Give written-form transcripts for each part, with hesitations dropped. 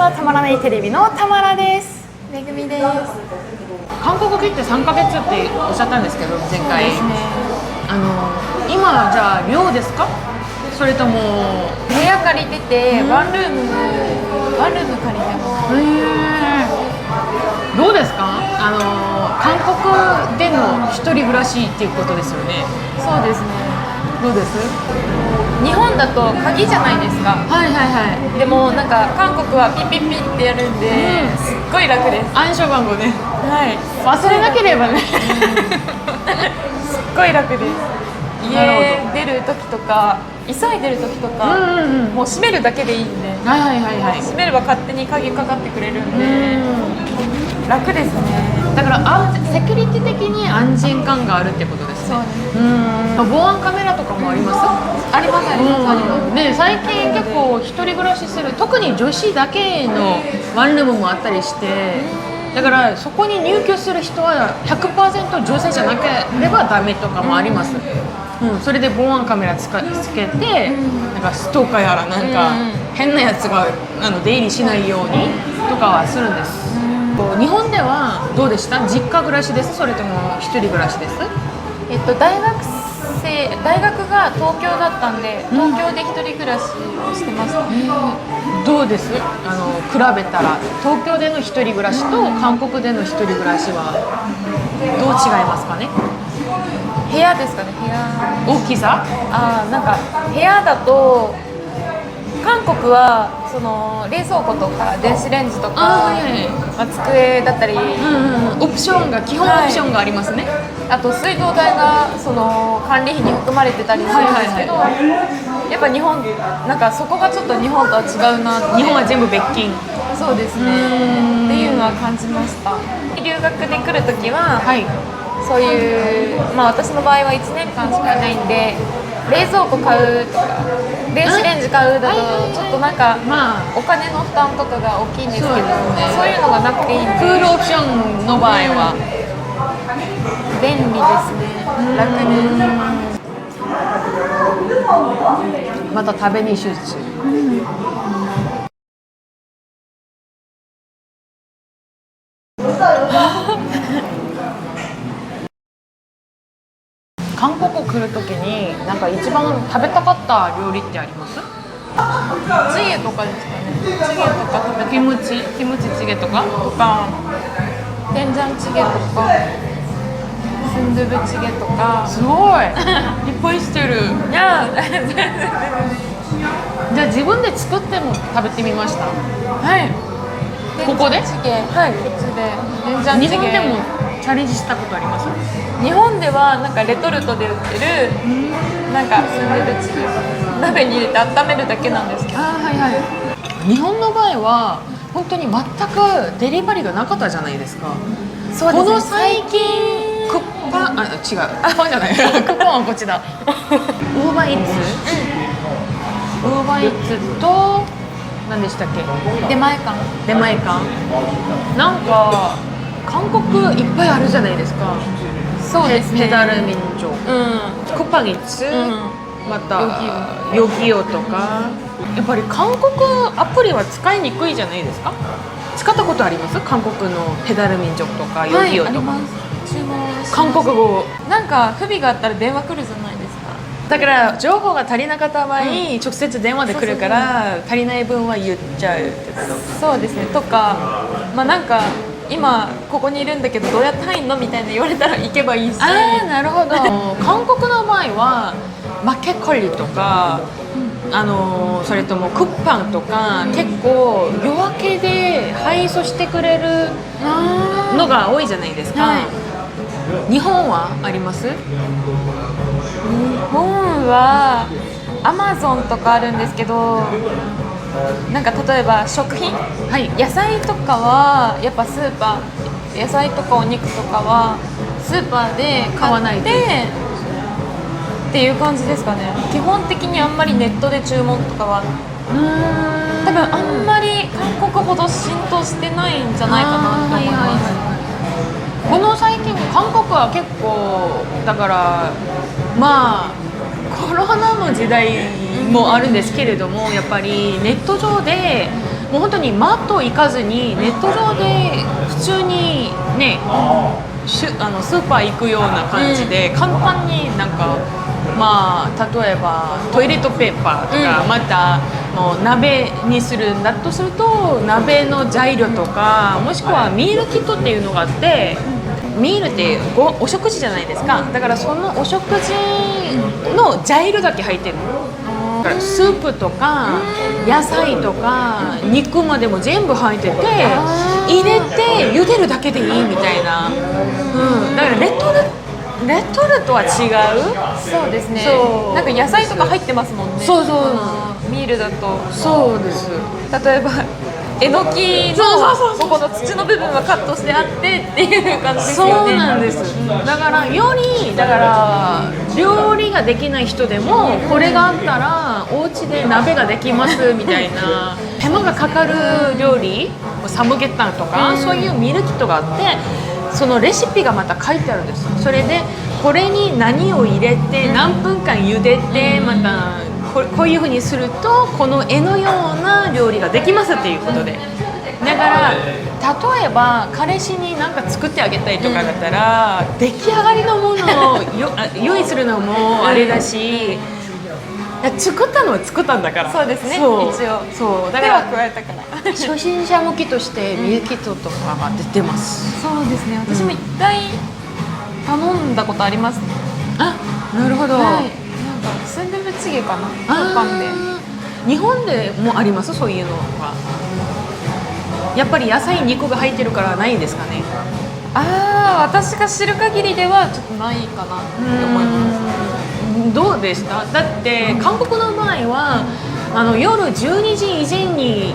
はたまらないテレビのたまらです。めぐみです。韓国来て3ヶ月っておっしゃったんですけど、前回。ですね。今じゃあ寮ですか？それとも部屋借りてて、ワンルーム借りてます。どうですか？韓国での一人暮らしっていうことですよね。そうですね。どうです？日本だと鍵じゃないですか。はいはいはい。でもなんか韓国はピッピッピッってやるんで、すっごい楽です。暗証番号ね。はい。忘れなければね。すっごい楽です。家出る時とか、急いでる時とか、もう閉めるだけでいいんで、はいはいはいはい。閉めれば勝手に鍵かかってくれるんで、楽ですね。だからセキュリティ的に安心感があるってことですね。そうです。防犯カメラとかもあります？ありますありますあります。ね、最近結構一人暮らしする、特に女子だけのワンルームもあったりして、だからそこに入居する人は 100% 女性じゃなければダメとかもあります。それで防犯カメラつけて、なんかストーカーやらなんか変なやつが出入りしないようにとかはするんです。日本ではどうでした？実家暮らしです？それとも一人暮らしです？大学が東京だったんで、東京で一人暮らしをしてました。どうです？比べたら東京での一人暮らしと韓国での一人暮らしはどう違いますかね？部屋ですかね。部屋大きさ？なんか部屋だと韓国はその冷蔵庫とか電子レンジとか、机だったり、オプションが基本オプションがありますね。あと水道代がその管理費に含まれてたりするんですけど、やっぱ日本なんかそこがちょっと日本とは違うなって。日本は全部別金。そうですね。っていうのは感じました。留学で来るときは、そういう私の場合は1年間しかいないんで、冷蔵庫買うとか電子レンジ買うだとちょっとなんかお金の負担とかが大きいんですけど、そういうのがなくていいんで、クールオプションの場合は便利ですね。楽です。また食べに集中。韓国来るときになんか一番食べたかった料理ってあります？チゲとかですかね。チゲとか食べたキムチチゲとか天ジャンチゲとかスンドゥブチゲとか。すごいいっぱいしてる。いやじゃあ自分で作っても食べてみました？ここで？チゲ、こっちで天ジャンチゲ。日本でもチャレンジしたことあります？日本ではなんかレトルトで売ってるなんかスンドゥブチゲ鍋に入れて温めるだけなんですけど、日本の場合は本当に全くデリバリーがなかったじゃないですか。そうですね。この最近クッパン、違う、クッパンじゃないクッパンはこっちだ。ウーバーイーツ、ウーバーイーツと何でしたっけ？出前館。なんか韓国いっぱいあるじゃないですか。そうですね。ペダル民族、クパギツ、またヨギヨとか。やっぱり韓国アプリは使いにくいじゃないですか？使ったことあります？韓国のペダル民族とかヨギヨとか。韓国語なんか不備があったら電話来るじゃないですか。だから情報が足りなかった場合、直接電話で来るから足りない分は言っちゃうってこと。そうですね。とかなんか今ここにいるんだけどどうやって入んのみたいな言われたら行けばいいし。なるほど韓国の場合はマケコリとか、それともクッパンとか、結構夜明けで配送してくれるのが多いじゃないですか。日本はあります？日本はアマゾンとかあるんですけど、なんか例えば食品、野菜とかはやっぱスーパー、野菜とかお肉とかはスーパーで買わないでっていう感じですかね。基本的にあんまりネットで注文とかは多分あんまり韓国ほど浸透してないんじゃないかなと思います。この最近韓国は結構だからコロナの時代もあるんですけれども、やっぱりネット上でもう本当にマット行かずにネット上で普通にねスーパー行くような感じで、簡単になんかまあ例えばトイレットペーパーとか、またもう鍋にするんだとすると鍋の材料とか、もしくはミールキットっていうのがあって、ミールってお食事じゃないですか。だからそのお食事の材料だけ入ってる。だからスープとか野菜とか肉までも全部入ってて、入れて茹でるだけでいいみたいな、だからレトルトは違う。そうですね。そうなんか野菜とか入ってますもんね。そうそうミールだと。そうです。例えばえのきのここの土の部分はカットしてあってっていう感じですよね。そうなんです。だから料理ができない人でもこれがあったらお家で鍋ができますみたいな手間がかかる料理、サムゲタンとか、そういうミールキットがあって、そのレシピがまた書いてあるんです。それでこれに何を入れて何分間茹でて、またこういう風にするとこの絵のような料理ができますっていうことで。だから例えば彼氏に何か作ってあげたいとかだったら、出来上がりのものを用意するのもあれだし、作ったのは作ったんだから。そうですね。そう一応そうだ手はから加えたから初心者向きとしてミルキットとかが出てます。そうですね。私も一回頼んだことありますね。あ、なるほど。はい。なんかスンドゥブチゲかな。パンで。日本でもあります、そういうのが。やっぱり野菜肉が入ってるからないんですかね。ああ、私が知る限りではちょっとないかなって思います。どうでした？だって韓国の場合は夜12時以前に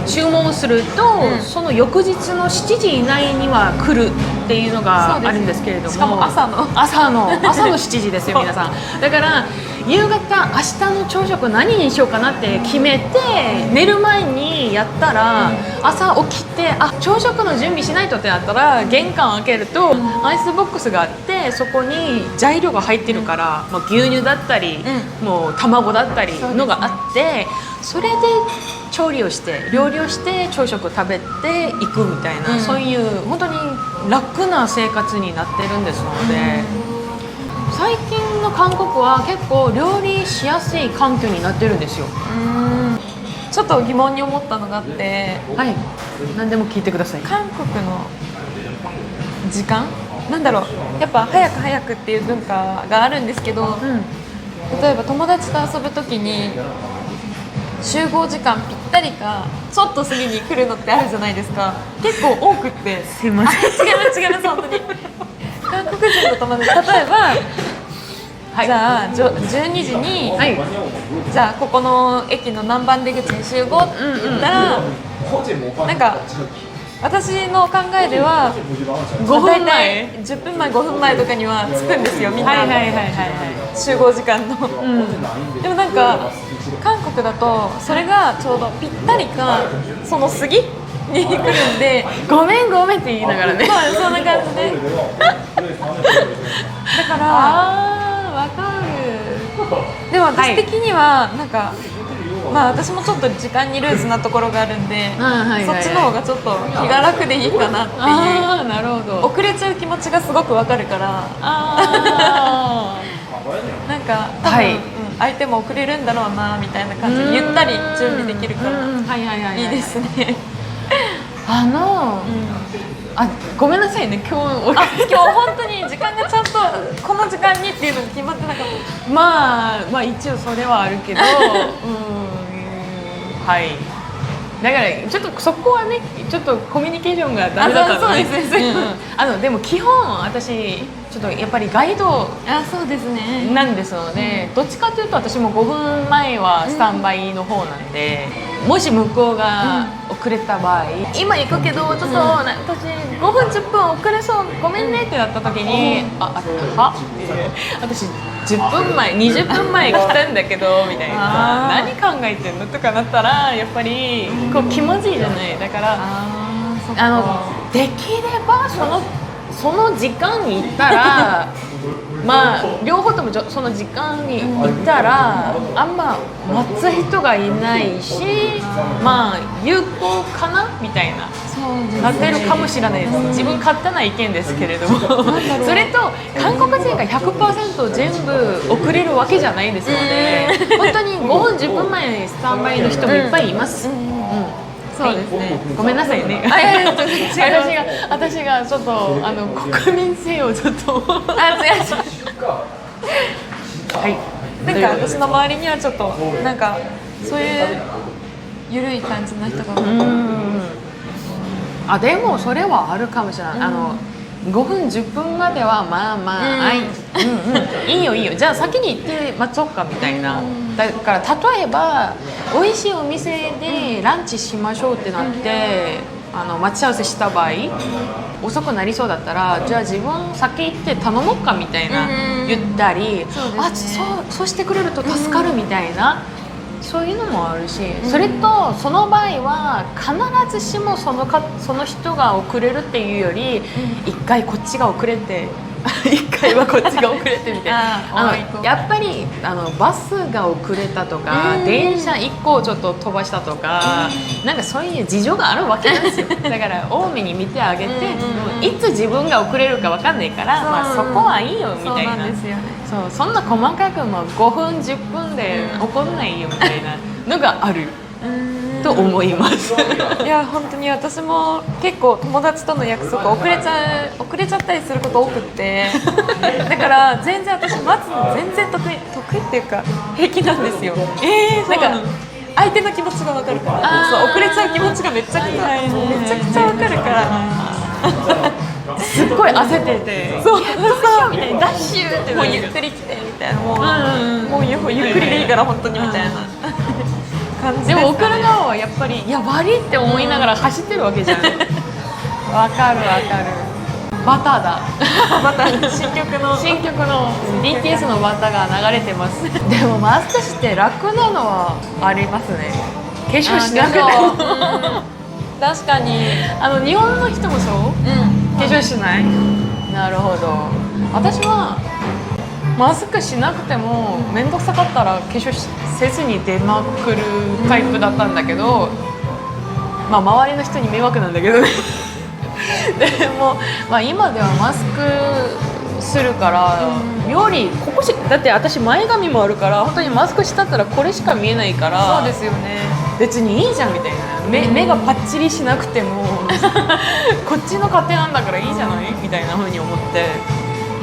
注文すると、その翌日の7時以内には来るっていうのがあるんですけれども、しかも朝の7時ですよ皆さん。だから夕方明日の朝食何にしようかなって決めて寝る前にやったら、朝起きて朝食の準備しないとってなったら、玄関開けるとアイスボックスがあって、そこに材料が入ってるから、牛乳だったり、もう卵だったりのがあって、それで調理をして料理をして朝食食べていくみたいな、そういう本当に楽な生活になってるんですので、最近の韓国は結構料理しやすい環境になってるんですよ。ちょっと疑問に思ったのがあって、はい、何でも聞いてください。韓国の時間なんだろう、やっぱ早くっていう文化があるんですけど、例えば友達と遊ぶときに集合時間ぴったりかちょっと過ぎに来るのってあるじゃないですか。結構多くって。すいません。違います本当に。韓国人の友達、例えば、じゃあ12時に、じゃあここの駅の何番出口に集合って言ったら、なんか私の考えでは5分前10分前5分前とかには着くんですよ、みんな。集合時間の、でもなんか韓国だとそれがちょうどぴったりかその過ぎに来るんで、ごめんって言いながらね。そんな感じでだからわかる。でも私的にはなんか、私もちょっと時間にルーズなところがあるんで、そっちの方がちょっと気が楽でいいかなっていう。なるほど。遅れちゃう気持ちがすごくわかるから、なんか多分、相手も遅れるんだろうなみたいな感じでゆったり準備できるからいいですね。ごめんなさいね、今日本当に時間がちゃんとこの時間にっていうのが決まってなかった。まあ一応それはあるけど、はい。だからちょっとそこはね、ちょっとコミュニケーションがダメだったので、でも基本私ちょっとやっぱりガイドそうですねなんですので、どっちかというと私も5分前はスタンバイの方なんで、もし向こうが遅れた場合、今行くけどちょっと私5分10分遅れそう、ごめんねってなった時に、私10分前20分前来たんだけどみたいな、何考えてんのとかなったらやっぱりこう気まずいじゃない。だからできればその時間に行ったらまあ両方ともその時間に行ったらあんま待つ人がいないし、まあ有効かなみたいなそうですねなってるかもしれないです。自分勝手な意見ですけれどもそれと韓国人が 100% 全部遅れるわけじゃないですので、本当に5分10分前にスタンバイの人もいっぱいいます。そうですね。ごめんなさいね。いやいや全然違います私がちょっと国民性をちょっとあ、違う違う。はい。なんか私の周りにはちょっとなんかそういう緩い感じの人が多い。あ、でもそれはあるかもしれない。5分10分まではまあまあ、はい、いいよいいよ、じゃあ先に行って待とうかみたいな。だから例えば美味しいお店でランチしましょうってなって待ち合わせした場合遅くなりそうだったら、じゃあ自分先行って頼もうかみたいな言ったり、そうしてくれると助かるみたいな、そういうのもあるし、それとその場合は必ずしもその人が遅れるっていうより、一回こっちが遅れて一回はこっちが遅れてみたいなやっぱりバスが遅れたとか、電車1個ちょっと飛ばしたとか、なんかそういう事情があるわけなんですよ。だから多めに見てあげて、いつ自分が遅れるか分かんないから、まあ、そこはいいよみたいな。そうなんですよね。そんな細かくも5分10分で怒んないよみたいなのがあると思います。いや本当に私も結構友達との約束遅れちゃったりすること多くってだから全然私待つの全然得意っていうか平気なんですよ。なんか相手の気持ちが分かるから、そう遅れちゃう気持ちがめちゃくちゃ分かるからすっごい焦ってて、そうみたいなダッシュってもうゆっくり来てみたいな、もうゆっくりでいいから本当にみたいな感じでも送る側はやっぱりやばりって思いながら走ってるわけじゃん。わかる。バターだ。また新曲の BTS のバターが流れてます。でもマスクして楽なのはありますね。化粧しなくても確かに日本の人もそう、化粧しない。なるほど。私はマスクしなくても面倒くさかったら化粧せずに出まくるタイプだったんだけど、まあ周りの人に迷惑なんだけどね。でも、まあ、今ではマスクするから、よりだって私前髪もあるから本当にマスクしたったらこれしか見えないから、そうですよね。別にいいじゃんみたいな、目がパッチリしなくてもこっちの勝手なんだからいいじゃないみたいな風に思って、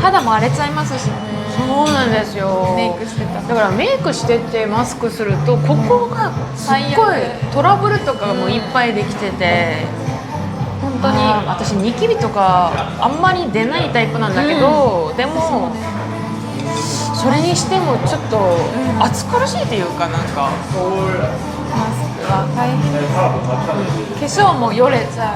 肌も荒れちゃいますしね。そうなんですよ。メイクしてただからメイクしててマスクするとここがすっごいトラブルとかもいっぱいできてて、本当に私ニキビとかあんまり出ないタイプなんだけど、でもそれにしてもちょっと暑苦しいっていうか、なんかマスクは大変です。化粧も崩れちゃ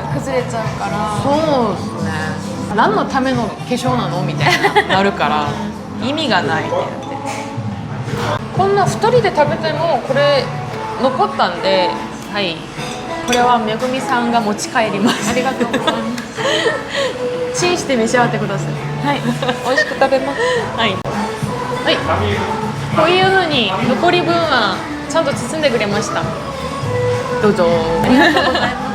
うから。そうですね。何のための化粧なのみたいななるから意味がないってなって、こんな2人で食べてもこれ残ったんで、はい、これはめぐみさんが持ち帰ります。ありがとうございますチンして召し上がってください。はい、美味しく食べます。はい、はい、こういう風に残り分はちゃんと包んでくれました。どうぞ。ありがとうございます。